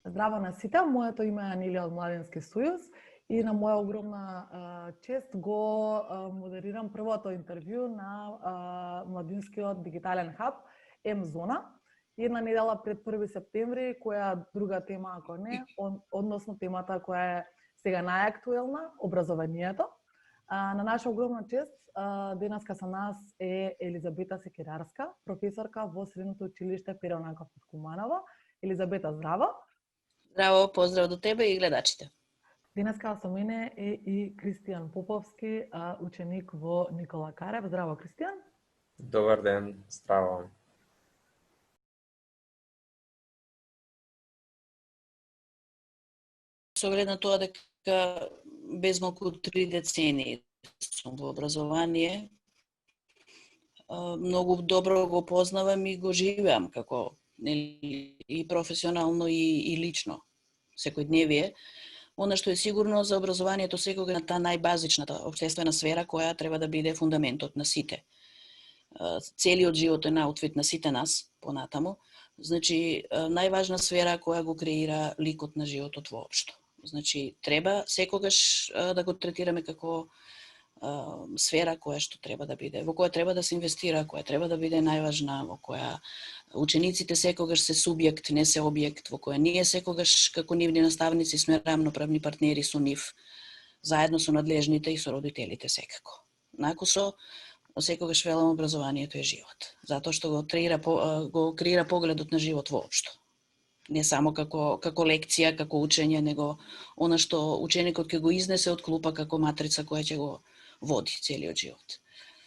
Здраво на сите, моето име е Анилија од Младински сојуз и на моја огромна чест го модерирам првото интервју на Младинскиот дигитален хаб М-зона. Една недела пред 1 септември, која друга тема ако не, односно темата која е сега најактуелна, образованието. На наша огромна чест, денеска со нас е Елизабета Секирарска, професорка во Средното училиште Перо Нанков од Куманово. Елизабета, здраво! Здраво, поздрав до тебе и гледачите. Денеска со мене е и Кристијан Поповски, ученик во Никола Карев. Здраво, Кристијан! Добар ден, здраво! Со оглед на тоа дека без малку 3 децении сум во образование, многу добро го познавам и го живеам како и професионално и лично, секојдневие. Она што е сигурно за образованието секогаш на таа најбазичната општествена сфера која треба да биде фундаментот на сите. Целиот живот е наутвит на сите нас, понатаму. Значи, најважна сфера која го креира ликот на животот воопшто. Значи, треба секогаш да го третираме како сфера која што треба да биде, во која треба да се инвестира, која треба да биде најважна, во која учениците секогаш се субјект, не се објект, во која ние секогаш како нивни наставници сме рамноправни партнери со нив, заедно со надлежните и со родителите секако. Накусо, секогаш велам, образованието е живот, затоа што го креира погледот на живот воопшто. Не само како лекција, како учење, него она што ученикот ќе го изнесе од клупа како матрица која ќе го води целиот живот.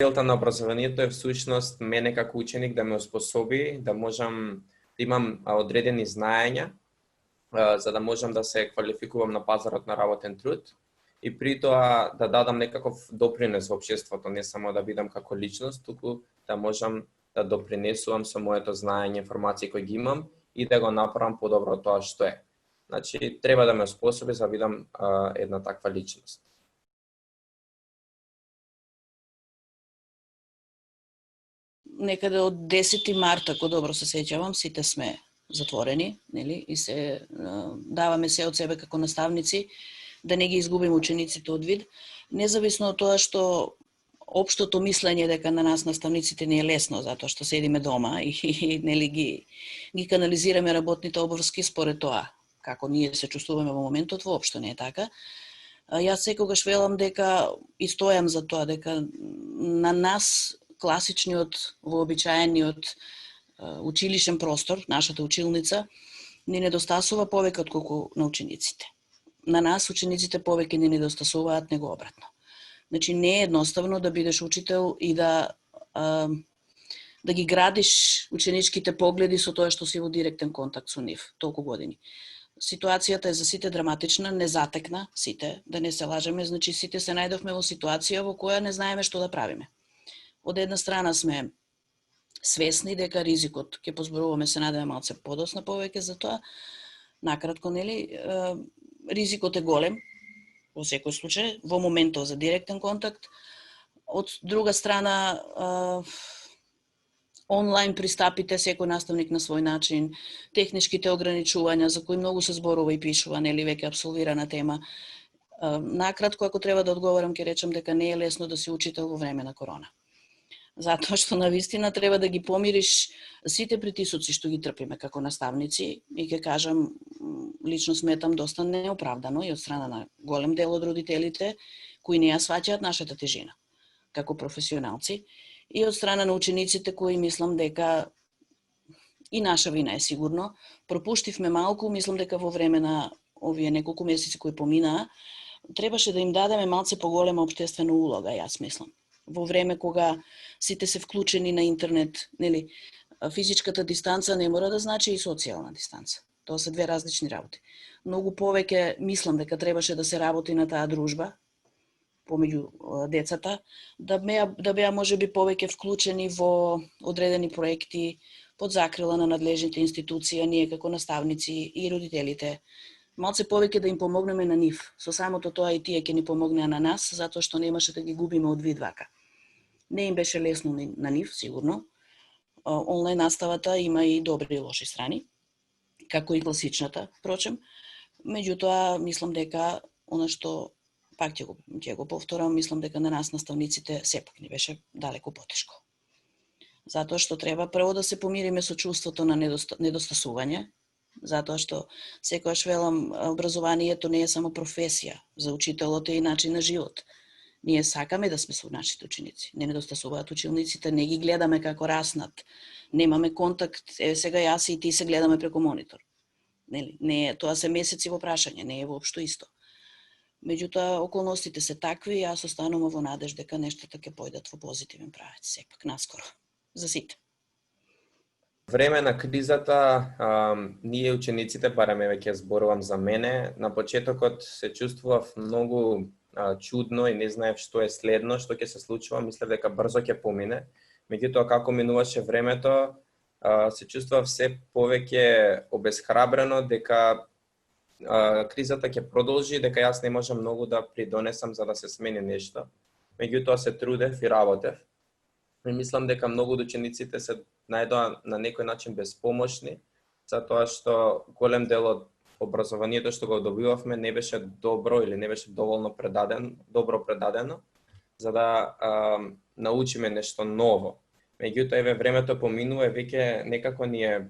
Целта на образованието е всушност мене како ученик да ме оспособи, да можам да имам одредени знаења, за да можам да се квалификувам на пазарот на работен труд и при тоа да дадам некаков допринес во општеството, не само да бидам како личност, туку да можам да допринесувам со моето знаење, информации кои ги имам и да го направам подобро тоа што е. Значи, треба да ме оспособи за да бидам една таква личност. Некаде од 10 марта, ако добро се сеќавам, сите сме затворени, нели? И се даваме се од себе како наставници да не ги изгубиме учениците од вид, независно од тоа што општото мислење дека на нас наставниците не е лесно затоа што седиме дома и нели ги канализираме работните обврски според тоа како ние се чувствуваме во моментот, воопшто не е така. Јас секогаш велам дека и стојам за тоа дека на нас класичниот, вообичаениот училишен простор, нашата училница, ни недостасува повеќе отколку на учениците. На нас учениците повеќе ни недостасуваат него обратно. Значи, не е едноставно да бидеш учител и да ги градиш ученичките погледи со тоа што си во директен контакт со нив толку години. Ситуацијата е за сите драматична, не затекна сите, да не се лажеме, значи сите се најдовме во ситуација во која не знаеме што да правиме. Од една страна сме свесни дека ризикот, ќе позборуваме, се надеваме малце подосна повеќе за тоа, накратко, нели, ризикот е голем, во секој случај, во моментов за директен контакт. Од друга страна, онлайн пристапите, секој наставник на свој начин, техничките ограничувања, за кои многу се зборува и пишува, нели, веќе апсолвирана тема. Накратко, ако треба да одговорам, ќе речам дека не е лесно да си учител во време на корона. Затоа што навистина треба да ги помириш сите притисоци што ги трпиме како наставници и ќе кажам, лично сметам доста неоправдано и од страна на голем дел од родителите кои не ја сваќаат нашата тежина како професионалци и од страна на учениците кои мислам дека и наша вина е сигурно, пропуштивме малку, мислам дека во време на овие неколку месеци кои поминаа, требаше да им дадеме малце поголема општествена улога, јас мислам. Во време кога сите се вклучени на интернет, нели, физичката дистанца не мора да значи и социјална дистанца. Тоа се две различни работи. Многу повеќе мислам дека требаше да се работи на таа дружба помеѓу децата, да беа можеби повеќе вклучени во одредени проекти под закрила на надлежните институции, ние како наставници и родителите, малце повеќе да им помогнеме на нив. Со самото тоа и тие ќе ни помогнеа на нас, затоа што немаше да ги губиме од вид вака. Не им беше лесно на нив, сигурно. Онлайн наставата има и добри и лоши страни. како и класичната, впрочем. Меѓутоа, мислам дека она што пак ќе го повторам, мислам дека на нас наставниците сепак не беше далеку потешко. Затоа што треба прво да се помириме со чувството на недостасување, затоа што секогаш велам, образованието не е само професија, за учителот е и начин на живот. Ние сакаме да сме со нашите ученици. Не недостасуваат учениците, не ги гледаме како раснат. Немаме контакт, сега јас и ти се гледаме преку монитор. Не, тоа се месеци во прашање, не е воопшто исто. Меѓутоа, околностите се такви и јас останувам во надеж дека нештата ќе појдат во позитивен правец, сепак наскоро, за сите. Време на кризата, ние учениците, барем веќе зборувам за мене, на почетокот се чувствував многу чудно и не знаев што е следно, што ќе се случува, мислев дека брзо ќе помине. Меѓутоа, како минуваше времето, се чувствував се повеќе обесхрабрено дека кризата ќе продолжи, дека јас не можам многу да придонесам за да се смени нешто. Меѓутоа се трудев и работев. И мислам дека многу од учениците се најдоа на некој начин безпомошни, затоа што голем дел од образованието што го добивавме не беше добро или не беше доволно добро предадено, за да научиме нешто ново. Меѓутоа, еве времето поминува, веќе некако ни е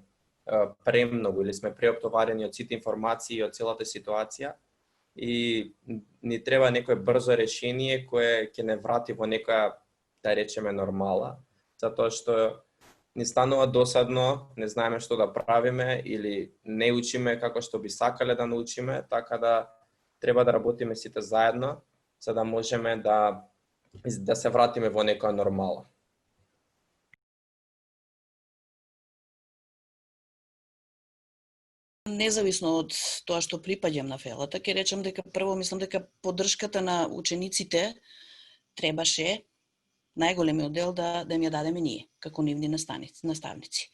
премногу или сме преоптоварени од сите информации и од целата ситуација и ни треба некое брзо решение кое ќе не врати во некоја, да речеме, нормала, затоа што ни станува досадно, не знаеме што да правиме или не учиме како што би сакале да научиме, така да треба да работиме сите заедно за да можеме да се вратиме во некоја нормала. Независно од тоа што припаѓам на фелата, ќе речам дека прво мислам дека поддршката на учениците требаше најголемиот дел да ја дадеме ние, како нивни наставници.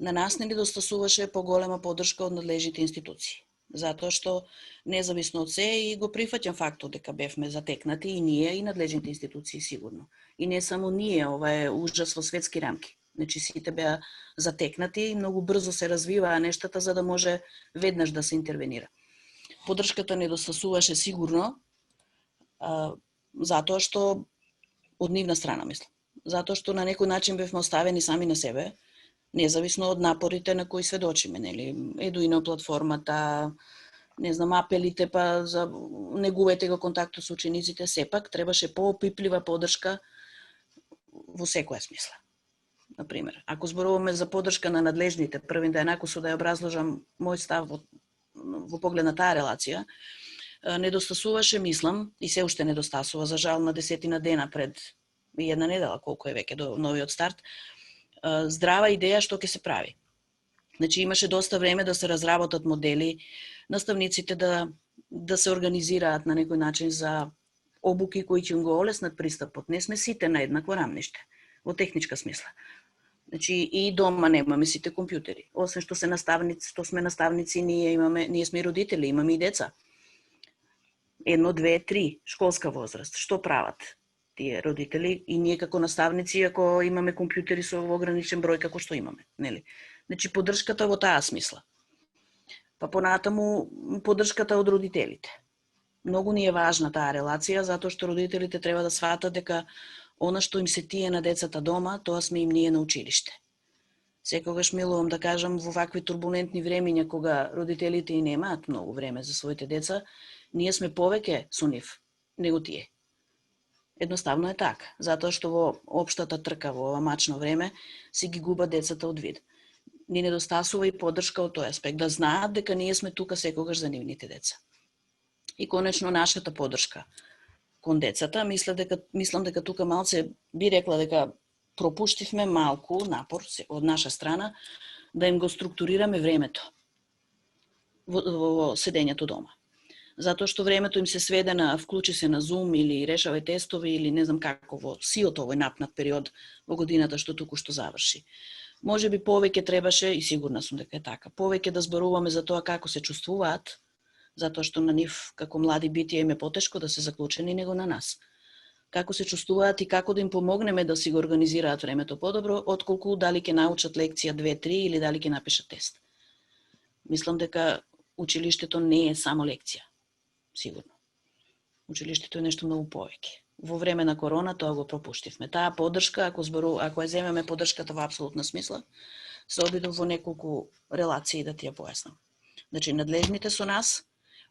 На нас не недостасуваше поголема поддршка од надлежните институции, затоа што независно од се и го прифаќам фактот дека бевме затекнати и ние и надлежните институции сигурно. И не само ние, ова е ужас во светски рамки. Значи сите беа затекнати и многу брзо се развиваа нештата за да може веднаш да се интервенира. Поддршката недостасуваше сигурно, затоа што од нивна страна, мислам. Затоа што на некој начин бевме оставени сами на себе, независно од напорите на кои сведочиме, нели? Едуино платформата, не знам, апелите, па за не губете го контактот со учениците, сепак требаше поопиплива поддршка во секоја смисла. Например, ако зборуваме за поддршка на надлежните, првин да еднакво со да ја образложам мој став во поглед на таа релација, недостасуваше, мислам, и се уште недостасува, за жал, на 10 дена пред една недела, колку е веќе до новиот старт, здрава идеја што ќе се прави. Значи имаше доста време да се разработат модели, наставниците да се организираат на некој начин за обуки кои ќе го олеснат пристапот. Не сме сите на еднакво рамниште, во техничка смисла. Значи и дома немаме сите компјутери. Освен што сме наставници, ние сме и родители, имаме и деца. 1, 2, 3, школска возраст. Што прават тие родители и ние како наставници ако имаме компјутери со ограничен број како што имаме, нели? Значи поддршката во таа смисла. Па понатаму поддршката од родителите. Многу ни е важна таа релација затоа што родителите треба да сватат дека она што им се тие на децата дома, тоа сме им ние на училиште. Секогаш милувам да кажам во вакви турбулентни времиња кога родителите и немаат многу време за своите деца, ние сме повеќе со нив него тие. Едноставно е така, затоа што во општата трка во ова мачно време си ги губат децата од вид. Ни недостасува и поддршка од тој аспект, да знаат дека ние сме тука секогаш за нивните деца. И конечно нашата поддршка кон децата, мислам дека тука малце би рекла дека пропуштивме малку напор од наша страна да им го структурираме времето во седењето дома. Затоа што времето им се сведе на вклучи се на Zoom или решавај тестови или не знам како во сиот овој напнат период во годината што туку што заврши. Може би повеќе требаше, и сигурна сум дека е така, повеќе да зборуваме за тоа како се чувствуваат, затоа што на нив како млади битија им е потешко да се заклучени него на нас. Како се чувствуваат и како да им помогнеме да си го организираат времето подобро, отколку дали ќе научат лекција 2-3 или дали ќе напишат тест. Мислам дека училиштето не е само лекција. Сигурно. Училиштето е нешто многу повеќе. Во време на корона тоа го пропуштивме. Таа поддршка, ако ја земеме поддршката во апсолутна смисла, се обидов во неколку релации да ти ја појаснам. Значи, надлежните со нас,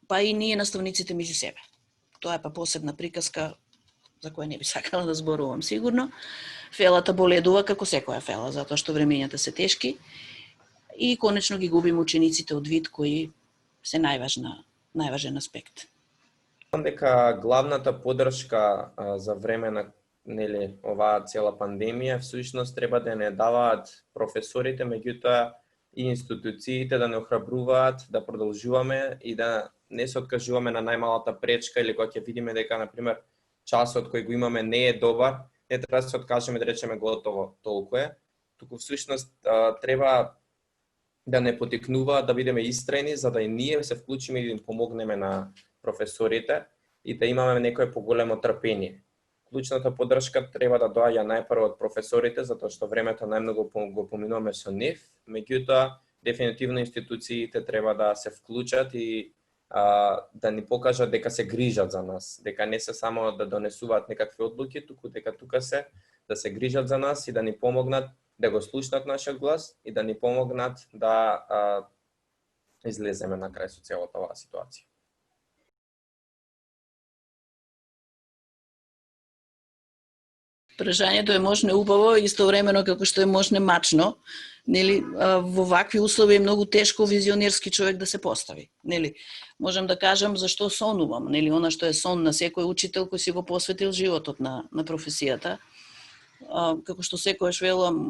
па и ние наставниците меѓу себе. Тоа е па посебна приказка за која не би сакала да зборувам сигурно. Фелата боледува како секоја фела, затоа што времењата се тешки и конечно ги губим учениците од вид кои се најважен аспект. Мислам дека главната поддршка за време на оваа цела пандемија всушност треба да не даваат професорите, меѓутоа и институциите да не охрабруваат да продолжуваме и да не се откажуваме на најмалата пречка или кога ќе видиме дека на пример часот кој го имаме не е добар, не треба да се откажеме да речеме готово, толку е. Туку всушност треба да не потикнуваат да бидеме истрајни за да и ние се вклучиме и да им помогнеме на професорите и да имаме некое поголемо трпение. Клучната поддршка треба да доаѓа најпрво од професорите, затоа што времето најмногу го поминуваме со нив, меѓутоа дефинитивно институциите треба да се вклучат и да ни покажат дека се грижат за нас, дека не се само да донесуваат некакви одлуки, туку дека тука се да се грижат за нас и да ни помогнат да го слушнат нашиот глас и да ни помогнат да излеземе на крај со целата оваа ситуација. Прашањето е можне убаво и истовремено како што е можне мачно. Нели, во вакви услови е многу тешко визионерски човек да се постави. Нели, можам да кажам зашто сонувам, нели, она што е сон на секој учител кој си го посветил животот на професијата. Како што секојаш велам,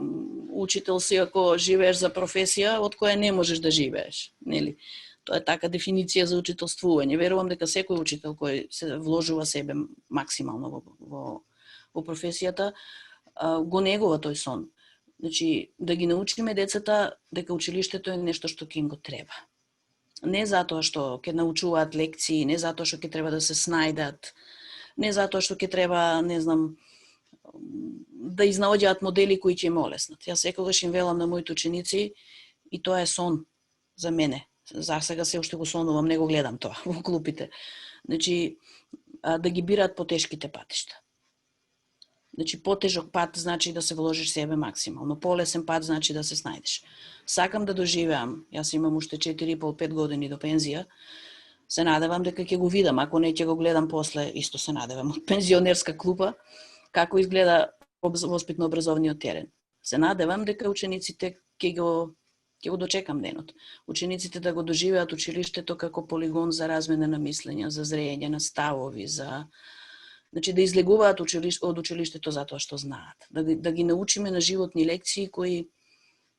учител си ако живееш за професија од која не можеш да живееш, нели? Тоа е така дефиниција за учителствување. Верувам дека секој учител кој се вложува себе максимално во професијата го негува тој сон. Значи, да ги научиме децата дека училиштето е нешто што ќе им го треба. Не затоа што ќе научуваат лекции, не затоа што ќе треба да се снајдат, не затоа што ќе треба, не знам, да изнаоѓаат модели кои ќе им олеснат. Јас секогаш им велам на моите ученици и тоа е сон за мене. За сега се уште го сонувам, не го гледам тоа во клупите. Значи, да ги бираат потешките патишта. Значи, потежок пат значи да се вложиш себе максимално, полесен пат значи да се снајдеш. Сакам да доживеам, јас имам уште 4,5-5 години до пензија, се надевам дека ќе го видам, ако не ќе го гледам после, исто се надевам, од пензионерска клупа, како изгледа воспитно-образовниот терен. Се надевам дека учениците ќе го дочекам денот. Учениците да го доживеат училиштето како полигон за размена на мислења, за зреење на ставови, значи да излегуваат од училиштето затоа што знаат. Да ги научиме на животни лекции кои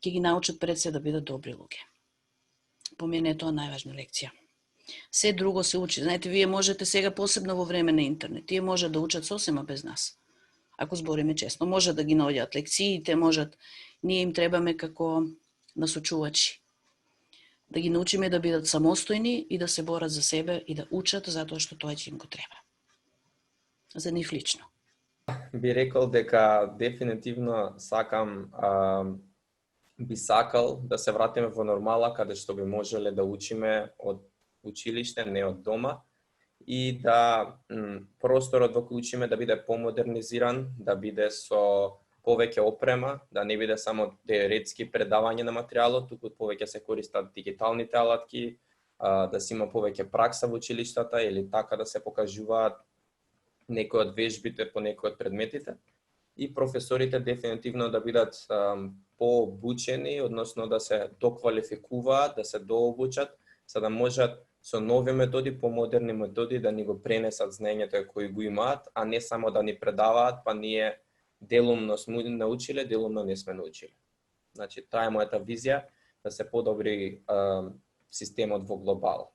ќе ги научат пред се да бидат добри луѓе. По мене е тоа најважна лекција. Се друго се учи. Знаете, вие можете сега посебно во време на интернет. Тие можат да учат сосема без нас. Ако збориме честно, можат да ги наоѓаат лекциите, можат. Ние им требаме како насочувачи. Да ги научиме да бидат самостојни и да се борат за себе и да учат затоа што тоа ќе им го треба. За нив лично. Би рекол дека дефинитивно би сакал да се вратиме во нормала каде што би можеле да учиме од училиште, не од дома и да просторот во кој учиме да биде помодернизиран, да биде со повеќе опрема, да не биде само теоретски предавање на материјалот, туку повеќе се користат дигиталните алатки, да се има повеќе пракса во училиштата или така да се покажуваат некои од вежбите по некои од предметите и професорите дефинитивно да бидат пообучени, односно да се доквалификуваат, да се дообучат, за да можат со нови методи, помодерни методи да ни го пренесат знаењето кои го имаат, а не само да ни предаваат, па ние делумно сме научиле, делумно не сме научиле. Значи, таа е мојата визија, да се подобри системот во глобал.